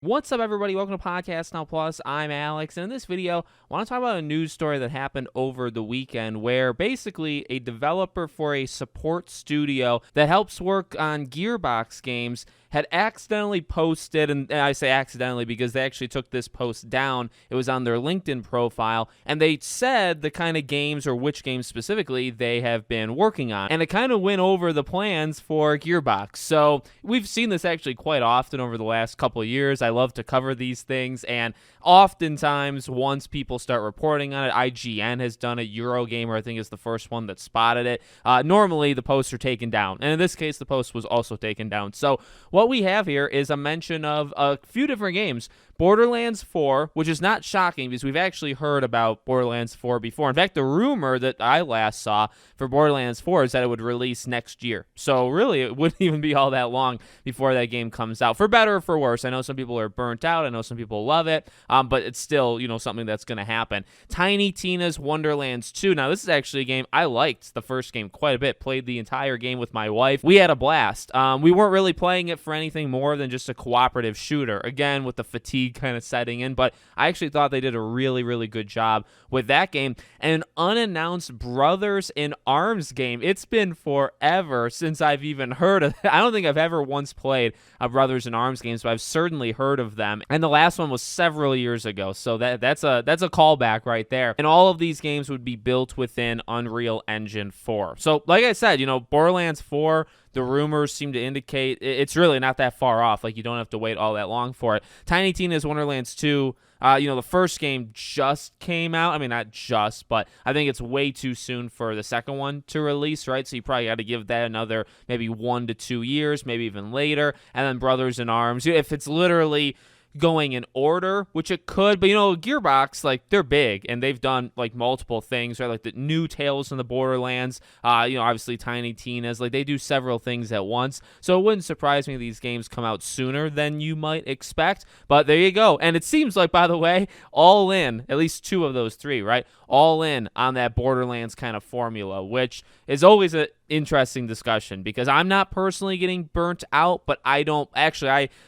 What's up, everybody? Welcome to Podcast Now Plus. I'm Alex, and in this video, I want to talk about a news story that happened over the weekend where basically a developer for a support studio that helps work on Gearbox games had accidentally posted, and I say accidentally because they actually took this post down. It was on their LinkedIn profile, and they said the kind of games, or which games specifically, they have been working on. And it kind of went over the plans for Gearbox. So we've seen this actually quite often over the last couple of years. I love to cover these things, and oftentimes once people start reporting on it, IGN has done it, Eurogamer I think is the first one that spotted it. Normally the posts are taken down, and in this case the post was also taken down. So what we have here is a mention of a few different games. Borderlands 4, which is not shocking because we've actually heard about Borderlands 4 before. In fact, the rumor that I last saw for Borderlands 4 is that it would release next year. So really, it wouldn't even be all that long before that game comes out, for better or for worse. I know some people are burnt out. I know some people love it, but it's still, something that's going to happen. Tiny Tina's Wonderlands 2. Now, this is actually a game I liked the first game quite a bit. Played the entire game with my wife. We had a blast. We weren't really playing it for anything more than just a cooperative shooter. Again, with the fatigue kind of setting in, but I actually thought they did a really, really good job with that game. And an unannounced Brothers in Arms game. It's been forever since I've even heard of it. I don't think I've ever once played a Brothers in Arms games, but I've certainly heard of them. And the last one was several years ago, so that's a callback right there. And all of these games would be built within Unreal Engine 4. So like I said, Borderlands 4, the rumors seem to indicate it's really not that far off. Like, you don't have to wait all that long for it. Tiny Tina's Wonderlands 2, the first game just came out. I mean, not just, but I think it's way too soon for the second one to release, right? So you probably got to give that another maybe 1 to 2 years, maybe even later. And then Brothers in Arms, if it's literally going in order, which it could, but Gearbox, like, they're big and they've done like multiple things, right? Like the new Tales from the Borderlands, obviously Tiny Tina's, like, they do several things at once. So it wouldn't surprise me if these games come out sooner than you might expect. But there you go. And it seems like, by the way, all in, at least 2 of those 3, right? All in on that Borderlands kind of formula, which is always an interesting discussion because I'm not personally getting burnt out, but I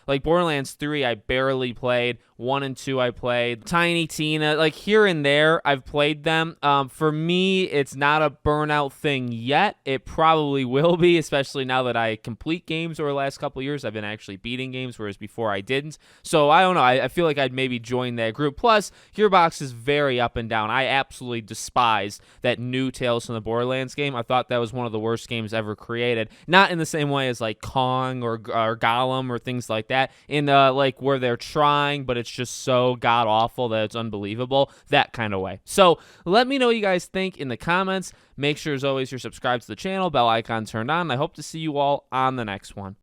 like Borderlands 3, I barely played. 1 and 2 I played. Tiny Tina, like, here and there I've played them. For me, it's not a burnout thing yet. It probably will be, especially now that I complete games over the last couple of years. I've been actually beating games, whereas before I didn't. So I don't know. I feel like I'd maybe join that group. Plus, Gearbox is very up and down. I absolutely despise that new Tales from the Borderlands game. I thought that was one of the worst games ever created. Not in the same way as like Kong or Gollum or things like that. In like where they're trying, but it's just so god awful that it's unbelievable, that kind of way. So let me know what you guys think in the comments. Make sure, as always, you're subscribed to the channel, bell icon turned on. I hope to see you all on the next one.